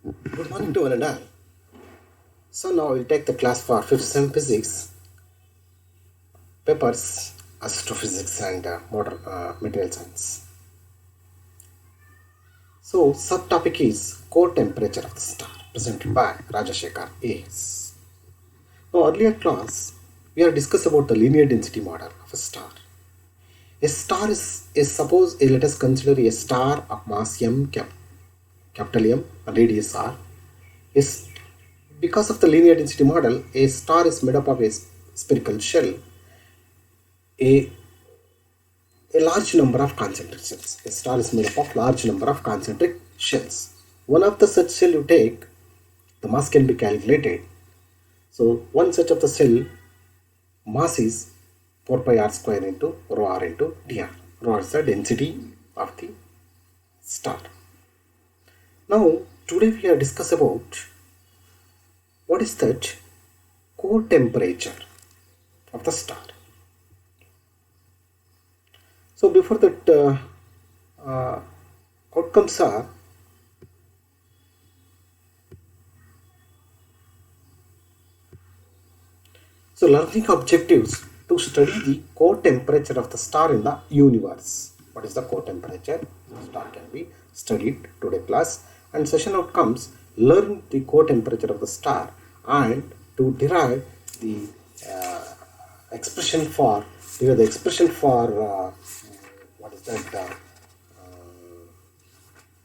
Good morning to one and all. So now we'll take the class for fifth sem physics, papers, astrophysics and modern material science. So subtopic is core temperature of the star, presented by Rajashekar A.S. Now earlier class we have discussed about the linear density model of a star. A star is suppose let us consider a star of mass m, capital M, and radius r. Is because of the linear density model, a star is made up of a spherical shell, a, a large number of concentric shells. A star is made up of large number of concentric shells. One of the such shell you take, the mass can be calculated. So one such of the cell mass is 4 pi r square into rho r into dr. Rho is the density of the star. Now today we have discussed about what is that core temperature of the star. So before that outcomes are so learning objectives to study the core temperature of the star in the universe. What is the core temperature? The star can be studied today class, and session outcomes learn the core temperature of the star and to derive the expression for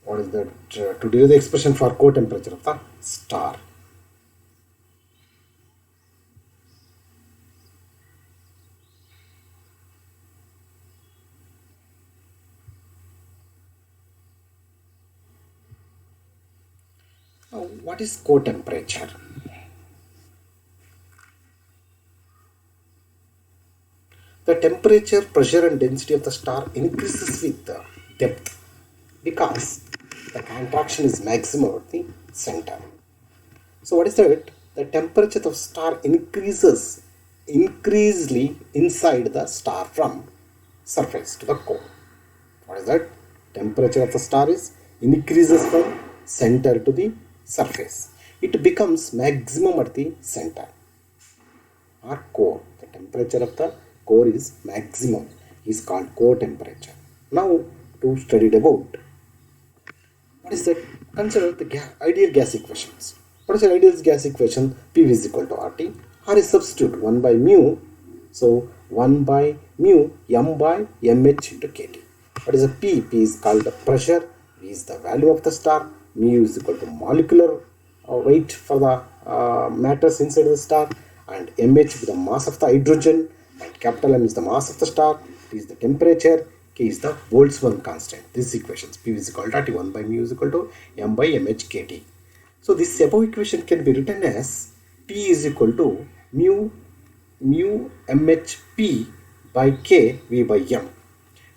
what is that to derive the expression for core temperature of the star. Now, what is core temperature? The temperature, pressure and density of the star increases with the depth because the contraction is maximum at the center. So what is that? The temperature of the star increases increasingly inside the star from surface to the core. What is that? Temperature of the star is increases from center to the surface. It becomes maximum at the center or core. The temperature of the core is maximum, is called core temperature. Now to study about what is that? Consider the ideal gas equations. What is the ideal gas equation? P is equal to RT. R is substitute 1 by mu. So 1 by mu m by mh into kT. What is a P? P is called the pressure. V is the value of the star. Mu is equal to molecular weight for the matters inside the star, and mh is the mass of the hydrogen, and capital M is the mass of the star. T is the temperature. K is the Boltzmann constant. These equations P is equal to T 1 by mu is equal to m by mh kt. So this above equation can be written as T is equal to mu mh p by k v by m.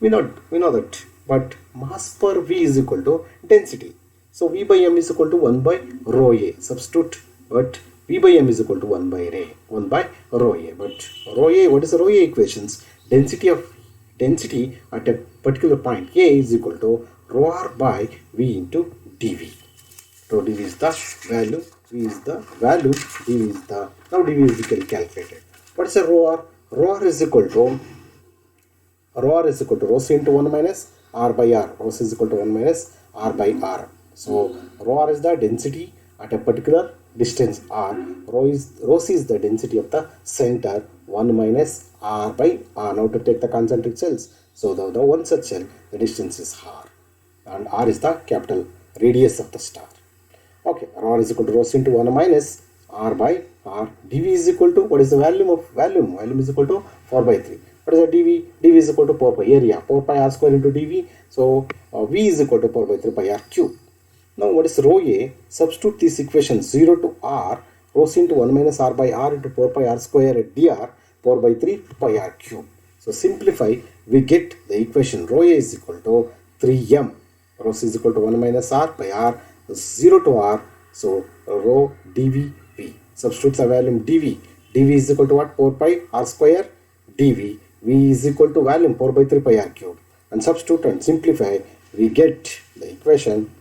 We know that, but mass per v is equal to density. So v by m is equal to 1 by rho a. Substitute, but v by m is equal to 1 by rho a. But rho a, what is the rho a equations? Density at a particular point a is equal to rho r by v into dv. So dv is the value, v is the value, dv is the, now dv is calculated. What is a rho r? Rho r is equal to rho c into 1 minus r by r. Rho c is equal to 1 minus r by r. So rho r is the density at a particular distance r. Rho c is the density of the center 1 minus r by r. Now to take the concentric cells. So the one such cell, the distance is r, and r is the capital radius of the star. Okay, rho r is equal to rho c into 1 minus r by r. dv is equal to, what is the volume of volume? Volume is equal to 4 by 3. What is the dv? dv is equal to 4 pi area, 4 pi r square into dv. So v is equal to 4 by 3 pi r cube. Now what is rho a? Substitute this equation 0 to r, rho c into 1 minus r by r into 4 pi r square dr, 4 by 3 pi r cube. So simplify, we get the equation rho a is equal to 3m. Rho c is equal to 1 minus r by r, 0 to r. So rho dv v. Substitute the value dv. dv is equal to what? 4 pi r square dv. v is equal to volume 4 by 3 pi r cube. And substitute and simplify, we get the equation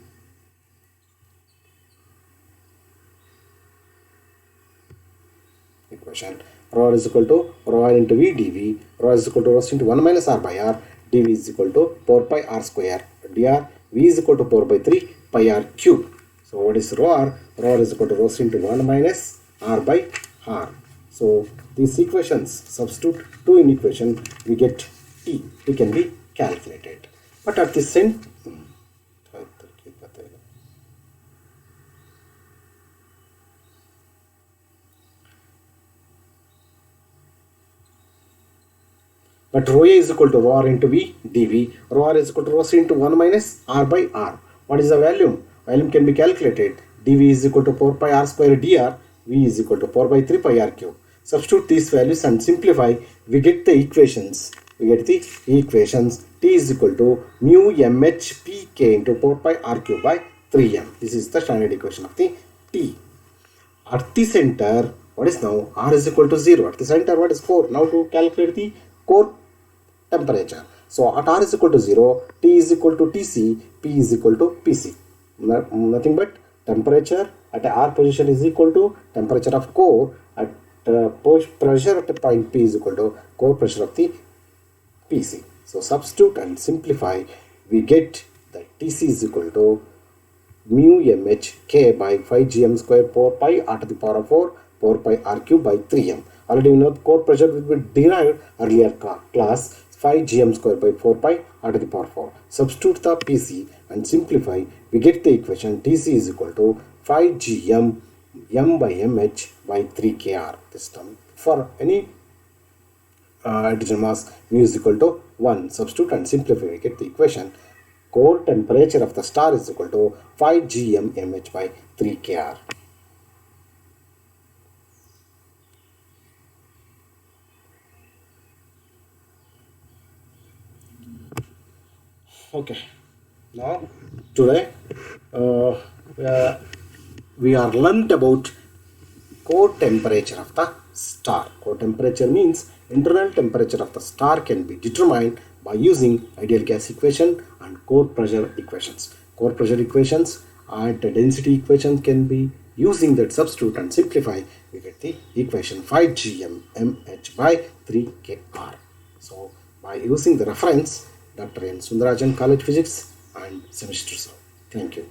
equation. Rho r is equal to rho r into V dV. Rho r is equal to rho into 1 minus r by r. dV is equal to 4 pi r square dr. V is equal to 4 by 3 pi r cube. So what is rho r? Rho r is equal to rho into 1 minus r by r. So these equations, substitute 2 in equation, we get T. T can be calculated. But at the same but rho a is equal to rho r into V dV. Rho r is equal to rho c into 1 minus r by r. What is the volume? Volume can be calculated. dV is equal to 4 pi r square dr. V is equal to 4 by 3 pi r cube. Substitute these values and simplify. We get the equations. T is equal to mu mh pk into 4 pi r cube by 3m. This is the standard equation of the T. At the center, what is now? R is equal to 0. At the center, what is core? Now to calculate the core temperature. So at R is equal to 0, T is equal to Tc, P is equal to Pc. Nothing but temperature at R position is equal to temperature of core at pressure at point P is equal to core pressure of the Pc. So substitute and simplify. We get that Tc is equal to mu mh k by 5 gm square 4 pi r to the power of 4 pi r cube by 3m. Already we know the core pressure will be derived earlier class 5 gm square by 4 pi r to the power 4. Substitute the Pc and simplify. We get the equation Tc is equal to 5 gm m by mh by 3 kr. This term for any hydrogen mass mu is equal to 1. Substitute and simplify. We get the equation core temperature of the star is equal to 5 gm mh by 3 kr. Okay, now today we are learned about core temperature of the star. Core temperature means internal temperature of the star can be determined by using ideal gas equation and core pressure equations. Core pressure equations and density equations can be using that substitute and simplify. We get the equation 5 gm mh by 3 kr. So by using the reference Dr. N. Sundarajan, College Physics and Semester. Thank you.